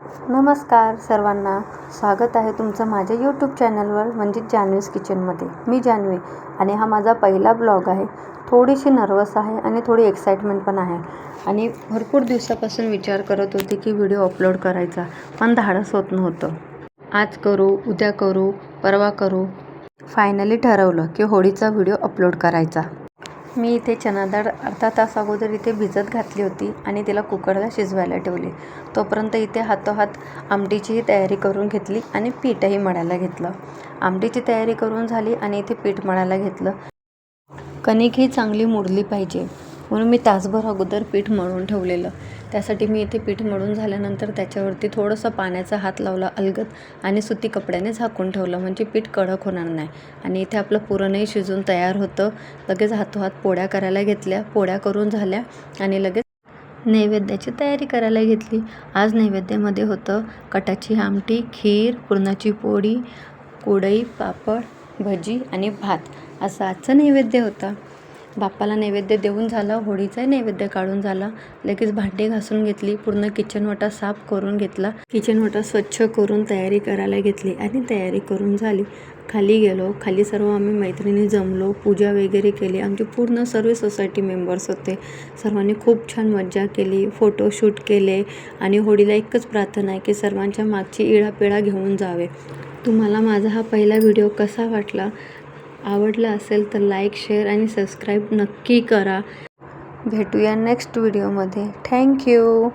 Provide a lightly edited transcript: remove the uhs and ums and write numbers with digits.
नमस्कार सर्वांना, स्वागत आहे तुमचं माझ्या यूट्यूब चॅनलवर म्हणजे जान्हवीज किचनमध्ये. मी जान्हवी आणि हा माझा पहिला ब्लॉग आहे. थोडीशी नर्वस आहे आणि थोडी एक्साइटमेंट पण आहे आणि भरपूर दिवसापासून विचार करत होते की व्हिडिओ अपलोड करायचा, पण धाडस होत नव्हतं. आज करू, उद्या करू, परवा करू. फायनली ठरवलं की होळीचा व्हिडिओ अपलोड करायचा. मी इथे चणा डाळ अर्धा तास अगोदर इथे भिजत घातली होती आणि तिला कुकरला शिजवायला ठेवली. तोपर्यंत इथे हातोहात आमटीचीही तयारी करून घेतली आणि पीठही मळायला घेतलं. आमटीची तयारी करून झाली आणि इथे पीठ मळायला घेतलं. कणिक ही चांगली मुरली पाहिजे म्हणून मी तासभर अगोदर पीठ मळून ठेवलेलं. त्यासाठी मी इथे पीठ मळून झाल्यानंतर त्याच्यावरती थोडंसं पाण्याचा हात लावला अलगद आणि सुती कपड्याने झाकून ठेवलं, म्हणजे पीठ कडक होणार नाही. आणि इथे आपलं पुरणही शिजून तयार होतं. लगेच हातोहात पोळ्या करायला घेतल्या. पोळ्या करून झाल्या आणि लगेच नैवेद्याची तयारी करायला घेतली. आज नैवेद्यामध्ये होतं कटाची आमटी, खीर, पुरणाची पोळी, कुरडई, पापड, भजी आणि भात असं आजचं नैवेद्य होता. बाप्पाला नैवेद्य देऊन झालं, होळीचाही नैवेद्य काढून झाला. लगेच भांडी घासून घेतली, पूर्ण किचन ओटा साफ करून घेतला. किचन ओटा स्वच्छ करून तयारी करायला घेतली आणि तयारी करून झाली. खाली गेलो. खाली सर्व आम्ही मैत्रिणी जमलो, पूजा वगैरे केली. आमचे पूर्ण सर्व सोसायटी मेंबर्स होते. सर्वांनी खूप छान मज्जा केली, फोटोशूट केले आणि होळीला एकच प्रार्थना आहे की सर्वांच्या मागची इळापिळा घेऊन जावे. तुम्हाला माझा हा पहिला व्हिडिओ कसा वाटला? आवडला असेल तर लाईक, शेअर आणि सबस्क्राईब नक्की करा. भेटूया नेक्स्ट व्हिडिओमध्ये. थँक्यू.